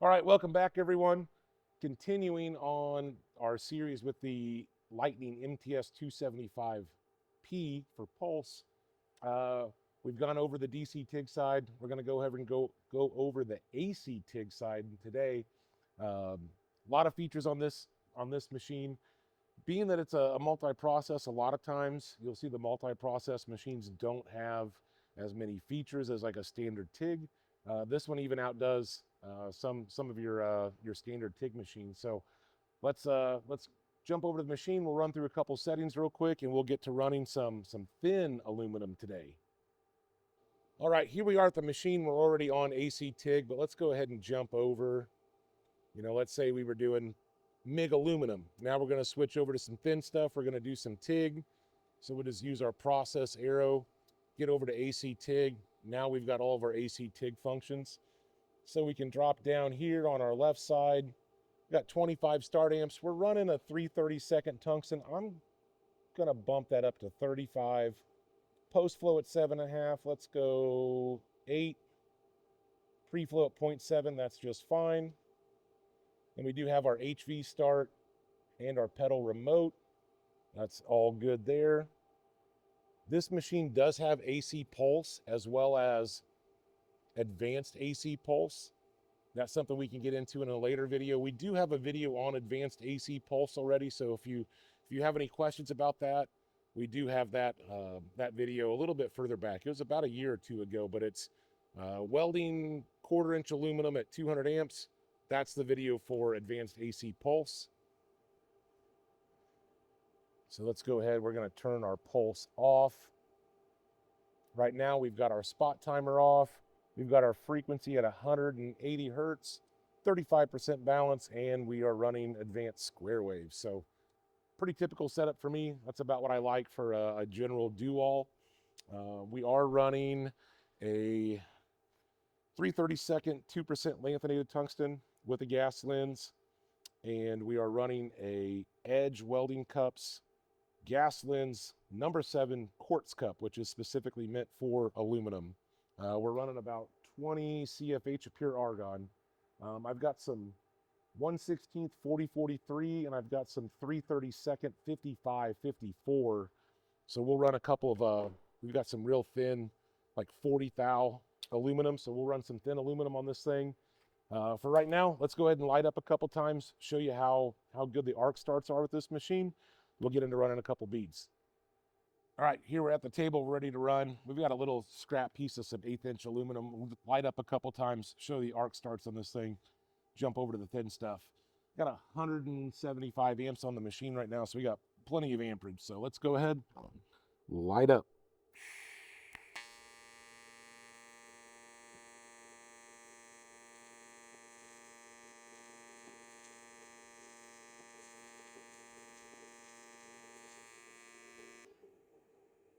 All right, welcome back, everyone. Continuing on our series with the Lightning MTS 275P for pulse. Uh, we've gone over the DC TIG side. We're going to go ahead and go over the AC TIG side today. A lot of features on this machine. Being that it's a multi-process, a lot of times you'll see the multi-process machines don't have as many features as like a standard TIG. This one even outdoes some of your standard TIG machines. So let's jump over to the machine. We'll run through a couple settings real quick, and we'll get to running some thin aluminum today. All right, here we are at the machine. We're already on AC TIG, but let's go ahead and jump over. Let's say we were doing MIG aluminum. Now we're going to switch over to some thin stuff. We're going to do some TIG. So we'll just use our process arrow, get over to AC TIG. Now we've got all of our AC TIG functions. So we can drop down here on our left side. We've got 25 start amps. We're running a 332nd tungsten. I'm going to bump that up to 35. Post flow at 7.5. Let's go 8. Pre-flow at 0.7. That's just fine. And we do have our HV start and our pedal remote. That's all good there. This machine does have AC pulse as well as advanced AC pulse. That's something we can get into in a later video. We do have a video on advanced AC pulse already, so if you have any questions about that, we do have that that video a little bit further back. It was about a year or two ago, but it's welding 1/4 inch aluminum at 200 amps. That's the video for advanced AC pulse. So let's go ahead. We're going to turn our pulse off. Right now, we've got our spot timer off. We've got our frequency at 180 hertz, 35% balance, and we are running advanced square waves. So pretty typical setup for me. That's about what I like for a general do-all. We are running a 332nd 2% lanthanated tungsten with a gas lens, and we are running a Edge welding cups gas lens number 7 quartz cup, which is specifically meant for aluminum. We're running about 20 CFH of pure argon. I've got some 1/16 4043, and I've got some 332nd 5554. So we'll run a couple of we've got some real thin, like 40 thou aluminum. So we'll run some thin aluminum on this thing. For right now, let's go ahead and light up a couple times, show you how good the arc starts are with this machine. We'll get into running a couple beads. All right, here we're at the table, ready to run. We've got a little scrap piece of some 1/8 inch aluminum. We'll light up a couple times, show the arc starts on this thing, jump over to the thin stuff. Got 175 amps on the machine right now, so we got plenty of amperage. So let's go ahead, light up.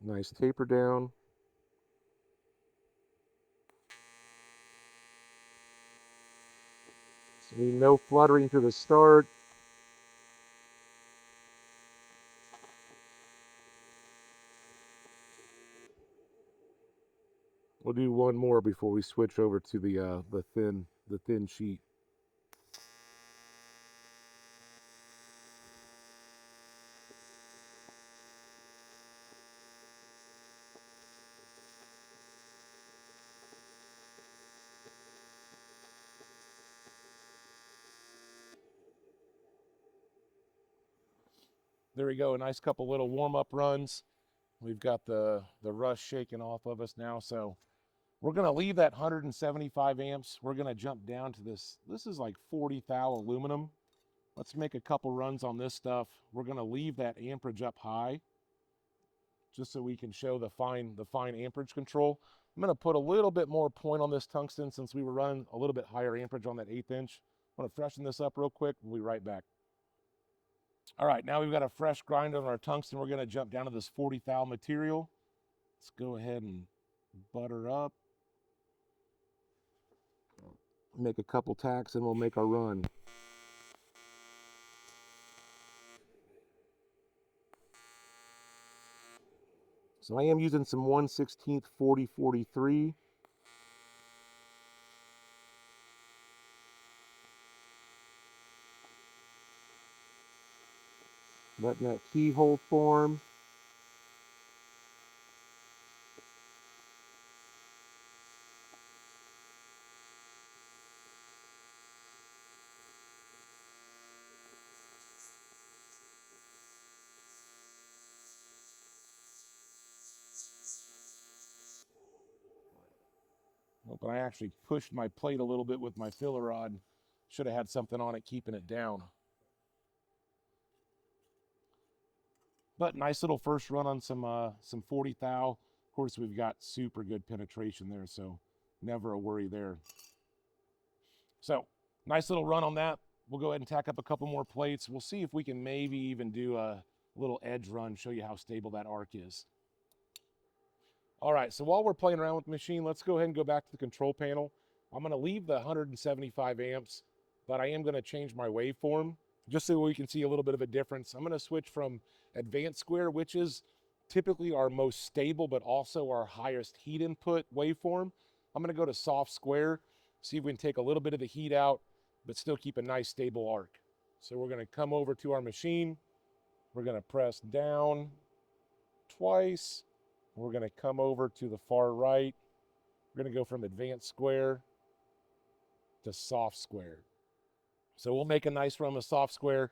Nice taper down. So no fluttering to the start. We'll do one more before we switch over to the thin sheet. There we go, a nice couple little warm-up runs. We've got the rust shaking off of us now, so we're going to leave that 175 amps. We're going to jump down to this. This is like 40 thou aluminum. Let's make a couple runs on this stuff. We're going to leave that amperage up high just so we can show the fine amperage control. I'm going to put a little bit more point on this tungsten since we were running a little bit higher amperage on that 1/8 inch. I'm going to freshen this up real quick. We'll be right back. All right, now we've got a fresh grind on our tungsten. We're going to jump down to this 40 thou material. Let's go ahead and butter up. Make a couple tacks and we'll make our run. So I am using some 1/16 4043. letting that keyhole form. Oh, but I actually pushed my plate a little bit with my filler rod. Should have had something on it keeping it down. But nice little first run on some 40 thou. Of course, we've got super good penetration there, so never a worry there. So nice little run on that. We'll go ahead and tack up a couple more plates. We'll see if we can maybe even do a little edge run, show you how stable that arc is. All right, so while we're playing around with the machine, let's go ahead and go back to the control panel. I'm gonna leave the 175 amps, but I am gonna change my waveform just so we can see a little bit of a difference. I'm gonna switch from advanced square, which is typically our most stable, but also our highest heat input waveform. I'm gonna go to soft square, see if we can take a little bit of the heat out, but still keep a nice stable arc. So we're gonna come over to our machine. We're gonna press down twice. We're going to come over to the far right. We're going to go from advanced square to soft square. So we'll make a nice run of soft square.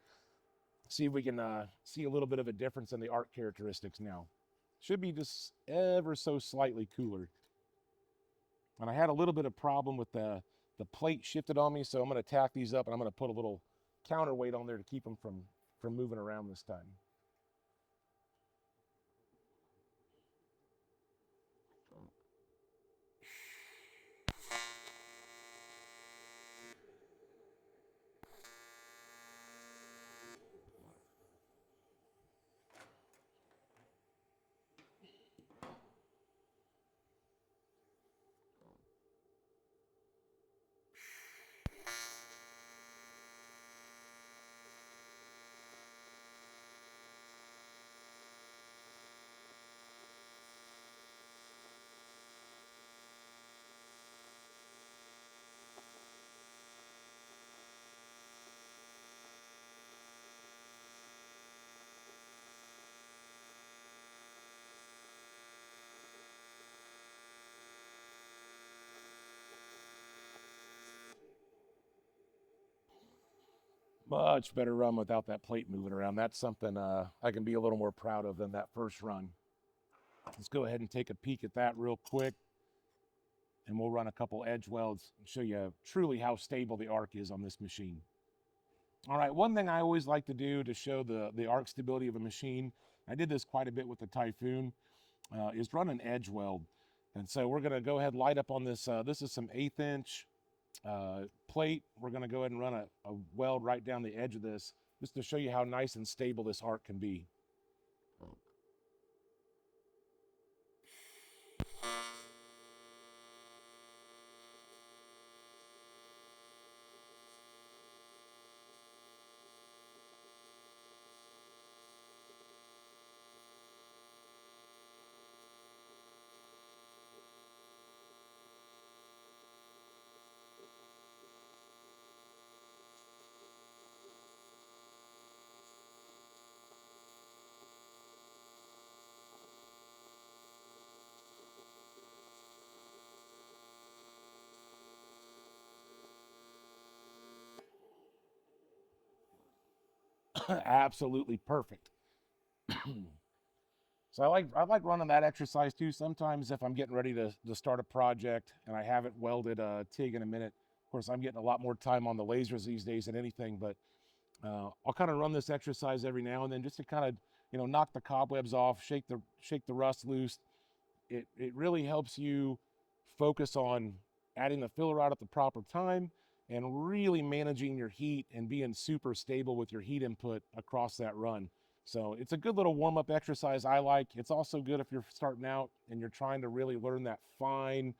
See if we can see a little bit of a difference in the arc characteristics now. Should be just ever so slightly cooler. And I had a little bit of problem with the plate shifted on me, so I'm going to tack these up and I'm going to put a little counterweight on there to keep them from moving around this time. Much better run without that plate moving around. That's something I can be a little more proud of than that first run. Let's go ahead and take a peek at that real quick. And we'll run a couple edge welds and show you truly how stable the arc is on this machine. All right, one thing I always like to do to show the arc stability of a machine, I did this quite a bit with the Typhoon, is run an edge weld. And so we're gonna go ahead and light up on this, this is some 1/8 inch plate. We're gonna go ahead and run a weld right down the edge of this, just to show you how nice and stable this arc can be. Absolutely perfect. So I like running that exercise too. Sometimes if I'm getting ready to start a project and I haven't welded a TIG in a minute, of course I'm getting a lot more time on the lasers these days than anything, but I'll kind of run this exercise every now and then just to kind of knock the cobwebs off, shake the rust loose. It really helps you focus on adding the filler rod at the proper time and really managing your heat and being super stable with your heat input across that run. So it's a good little warm-up exercise I like. It's also good if you're starting out and you're trying to really learn that fine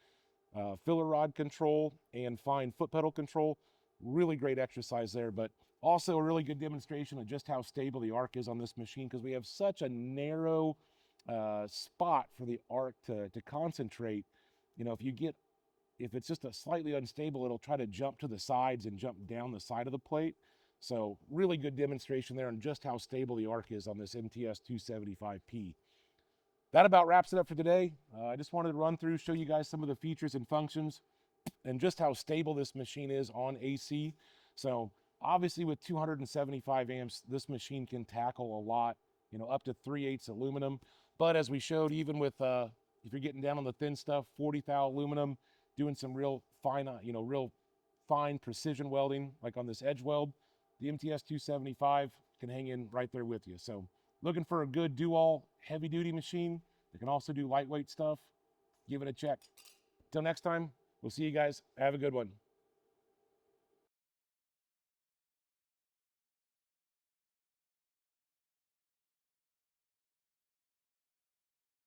filler rod control and fine foot pedal control. Really great exercise there, but also a really good demonstration of just how stable the arc is on this machine, because we have such a narrow spot for the arc to concentrate. If it's just a slightly unstable, it'll try to jump to the sides and jump down the side of the plate. So really good demonstration there on just how stable the arc is on this MTS 275P. That about wraps it up for today. I just wanted to run through, show you guys some of the features and functions and just how stable this machine is on AC. So obviously with 275 amps, this machine can tackle a lot, you know, up to 3/8 aluminum. But as we showed, even with, if you're getting down on the thin stuff, 40 thou aluminum, doing some real fine, real fine precision welding, like on this edge weld, the MTS 275 can hang in right there with you. So looking for a good do-all heavy duty machine that can also do lightweight stuff, give it a check. Till next time, we'll see you guys. Have a good one.